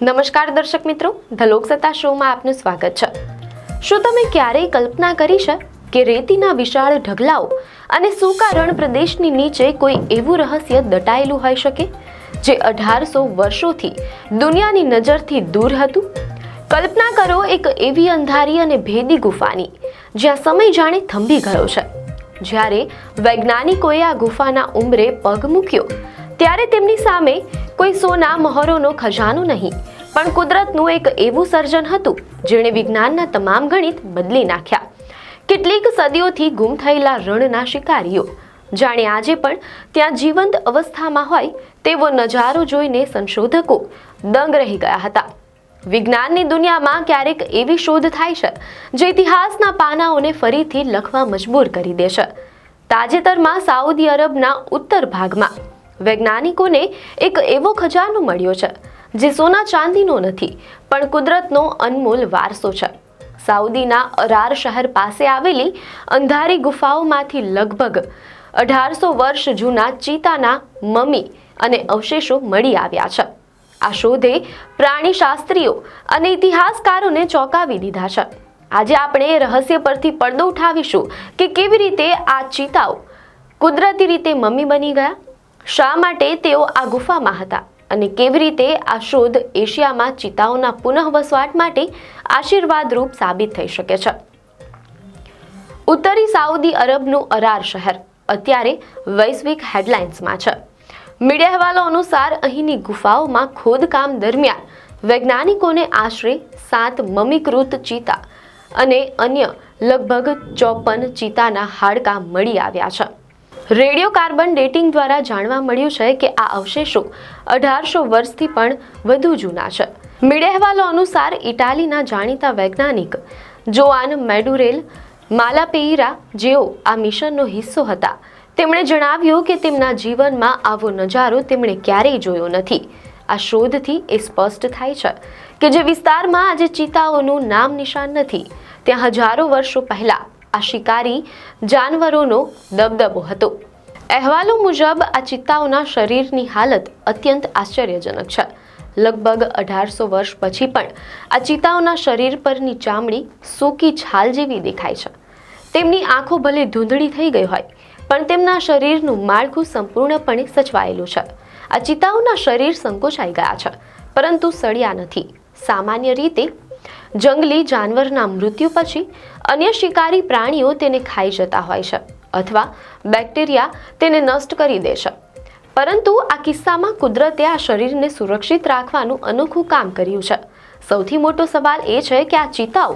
નમસ્કાર દર્શક મિત્રો, ધ લોકસત્તા શોમાં આપનું સ્વાગત છે। શું તમે ક્યારેય કલ્પના કરી છે કે રેતીના વિશાળ ઢગલાઓ અને સૂકા રણ પ્રદેશની નીચે કોઈ એવું રહસ્ય દટાયેલું હોઈ શકે જે 1800 વર્ષોથી દુનિયાની નજરથી દૂર હતું? કલ્પના કરો એક એવી અંધારી અને ભેદી ગુફાની જ્યાં સમય જાણે થંભી ગયો છે। જ્યારે વૈજ્ઞાનિકોએ આ ગુફાના ઉંબરે પગ મૂક્યો ત્યારે તેમની સામે કોઈ સોના મહોરોનો ખજાનો નહીં, પણ કુદરતનું એક એવું સર્જન હતું જેણે વિજ્ઞાનના તમામ ગણિત બદલી નાખ્યા। કેટલીક સદીઓથી ગુમ થયેલા રણના શિકારીઓ જાણે આજે પણ ત્યાં જીવંત અવસ્થામાં હોય તેવો નજારો જોઈને સંશોધકો દંગ રહી ગયા હતા। વિજ્ઞાનની દુનિયામાં ક્યારેક એવી શોધ થાય છે જે ઇતિહાસના પાનાઓને ફરીથી લખવા મજબૂર કરી દેશે। તાજેતરમાં સાઉદી અરબના ઉત્તર ભાગમાં વૈજ્ઞાનિકોને એક એવો ખજાનો મળ્યો છે જે સોના ચાંદીનો નથી, પણ કુદરતનો અનમોલ વારસો છે। સાઉદીના અરાર શહેર પાસે આવેલી અંધારી ગુફાઓમાંથી લગભગ 1800 વર્ષ જૂના ચિત્તાના મમી અને અવશેષો મળી આવ્યા છે। આ શોધે પ્રાણીશાસ્ત્રીઓ અને ઇતિહાસકારોને ચોંકાવી દીધા છે। આજે આપણે એ રહસ્ય પરથી પડદો ઉઠાવીશું કે કેવી રીતે આ ચિત્તાઓ કુદરતી રીતે મમી બની ગયા, શા માટે તેઓ આ ગુફામાં હતા અને કેવી રીતે આ શોધ એશિયામાં ચિત્તાઓના પુનઃવસવાટ માટે આશીર્વાદરૂપ સાબિત થઈ શકે છે। ઉત્તરી સાઉદી અરબનું અરાર શહેર અત્યારે વૈશ્વિક હેડલાઇન્સમાં છે। મીડિયા અહેવાલો અનુસાર અહીંની ગુફાઓમાં ખોદકામ દરમિયાન વૈજ્ઞાનિકોને આશરે 7 મમીકૃત ચિત્તા અને અન્ય લગભગ 54 ચિત્તાના હાડકાં મળી આવ્યા છે। રેડિયો કાર્બન ડેટિંગ દ્વારા જાણવા મળ્યું છે કે આ અવશેષો 1800 વર્ષથી પણ વધુ જૂના છે। મીડિયા અહેવાલો અનુસાર ઇટાલીના જાણીતા વૈજ્ઞાનિક જોઆન મેડુરેલ માલાપેઇરા, જેઓ આ મિશનનો હિસ્સો હતા, તેમણે જણાવ્યું કે તેમના જીવનમાં આવો નજારો તેમણે ક્યારેય જોયો નથી। આ શોધથી એ સ્પષ્ટ થાય છે કે જે વિસ્તારમાં આજે ચિત્તાઓનું નામ નિશાન નથી, ત્યાં હજારો વર્ષો પહેલા આ શિકારી જાનવરોનો દબદબો હતો। અહેવાલો મુજબ આ ચિત્તાઓના શરીરની હાલત અત્યંત આશ્ચર્યજનક છે। લગભગ 1800 વર્ષ પછી પણ આ ચિત્તાઓના શરીર પરની ચામડી સૂકી છાલ જેવી દેખાય છે। તેમની આંખો ભલે ધૂંધળી થઈ ગઈ હોય, પણ તેમના શરીરનું માળખું સંપૂર્ણપણે સચવાયેલું છે। આ ચિત્તાઓના શરીર સંકોચાઈ ગયા છે, પરંતુ સળિયા નથી। સામાન્ય રીતે જંગલી જાનવરના મૃત્યુ પછી અન્ય શિકારી પ્રાણીઓ તેને ખાઈ જતા હોય છે અથવા બેક્ટેરિયા તેને નષ્ટ કરી દે છે, પરંતુ આ કિસ્સામાં કુદરતે આ શરીરને સુરક્ષિત રાખવાનું અનોખું કામ કર્યું છે। સૌથી મોટો સવાલ એ છે કે આ ચિત્તાઓ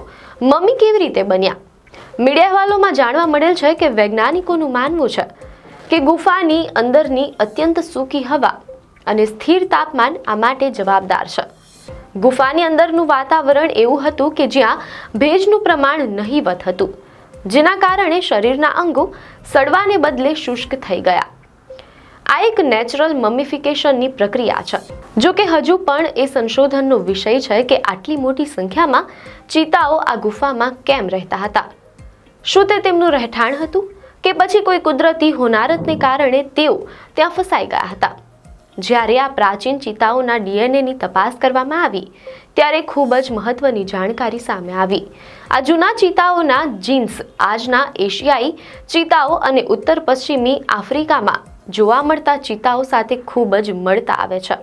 મમી કેવી રીતે બન્યા? મીડિયા અહેવાલોમાં જાણવા મળેલ છે કે વૈજ્ઞાનિકોનું માનવું છે કે ગુફાની અંદરની અત્યંત સૂકી હવા અને સ્થિર તાપમાન આ માટે જવાબદાર છે। ગુફાની અંદરનું વાતાવરણ એવું હતું કે જ્યાં ભેજનું પ્રમાણ નહિવત હતું, જેના કારણે શરીરના અંગો સડવાને બદલે શુષ્ક થઈ ગયા। આ એક નેચરલ મમીફિકેશનની પ્રક્રિયા છે। જો કે હજુ પણ એ સંશોધનનો વિષય છે કે આટલી મોટી સંખ્યામાં ચિત્તાઓ આ ગુફામાં કેમ રહેતા હતા। શું તે તેમનું રહેઠાણ હતું કે પછી કોઈ કુદરતી હોનારતને કારણે તેઓ ત્યાં ફસાઈ ગયા હતા? જ્યારે આ પ્રાચીન ચિત્તાઓના ડીએનએની તપાસ કરવામાં આવી ત્યારે ખૂબ જ મહત્વની જાણકારી સામે આવી। આ જૂના ચિત્તાઓના જીન્સ આજના એશિયાઈ ચિત્તાઓ અને ઉત્તર પશ્ચિમી આફ્રિકામાં જોવા મળતા ચિત્તાઓ સાથે ખૂબ જ મળતા આવે છે,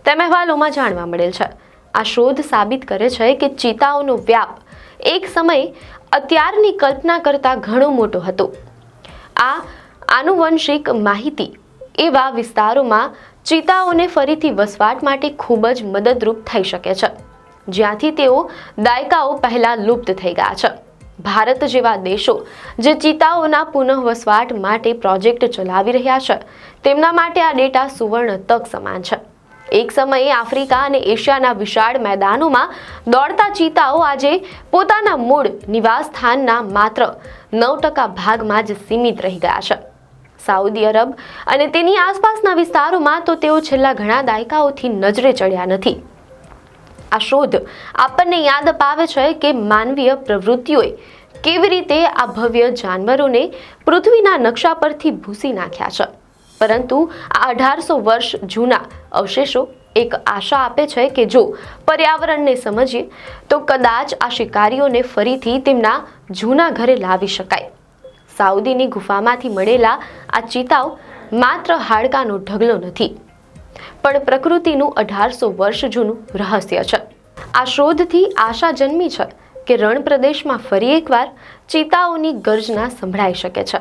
તેમ અહેવાલોમાં જાણવા મળેલ છે। આ શોધ સાબિત કરે છે કે ચિત્તાઓનો વ્યાપ એક સમયે અત્યારની કલ્પના કરતાં ઘણો મોટો હતો। આ આનુવંશિક માહિતી એવા વિસ્તારોમાં ચિત્તાઓને ફરીથી વસવાટ માટે ખૂબ જ મદદરૂપ થઈ શકે છે જ્યાંથી તેઓ દાયકાઓ પહેલા લુપ્ત થઈ ગયા છે। ભારત જેવા દેશો જે ચિત્તાઓના પુનઃવસવાટ માટે પ્રોજેક્ટ ચલાવી રહ્યા છે, તેમના માટે આ ડેટા સુવર્ણ તક સમાન છે। એક સમયે આફ્રિકા અને એશિયાના વિશાળ મેદાનોમાં દોડતા ચિત્તાઓ આજે પોતાના મૂળ નિવાસસ્થાનના માત્ર 9% ભાગમાં જ સીમિત રહી ગયા છે। સાઉદી અરબ અને તેની આસપાસના વિસ્તારોમાં તો તેઓ છેલ્લા ઘણા દાયકાઓથી નજરે ચડ્યા નથી। આ શોધ આપણને યાદ અપાવે છે કે માનવીય પ્રવૃત્તિઓએ કેવી રીતે આ ભવ્ય જાનવરોને પૃથ્વીના નકશા પરથી ભૂંસી નાખ્યા છે, પરંતુ આ 1800 વર્ષ જૂના અવશેષો એક આશા આપે છે કે જો પર્યાવરણને સમજીએ તો કદાચ આ શિકારીઓને ફરીથી તેમના જૂના ઘરે લાવી શકાય. સાઉદીની ગુફામાંથી મળેલા આ ચિતાઓ માત્ર હાડકાનો ઢગલો નથી, પણ પ્રકૃતિનું 1800 વર્ષ જૂનું રહસ્ય છે. આ શોધથી આશા જન્મી છે કે રણ પ્રદેશમાં ફરી એકવાર ચિતાઓની ગર્જના સંભળાઈ શકે છે.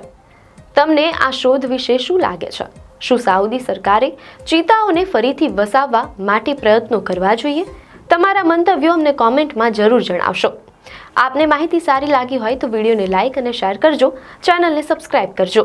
તમને આ શોધ વિશે શું લાગે છે? શું સાઉદી સરકારે ચિતાઓને ફરીથી વસાવવા માટે પ્રયત્નો કરવા જોઈએ? તમારા મંતવ્યો અમને કોમેન્ટમાં જરૂર જણાવશો. આપને માહિતી સારી લાગી હોય તો વિડીયોને લાઇક અને શેર કરજો, ચેનલને સબસ્ક્રાઇબ કરજો.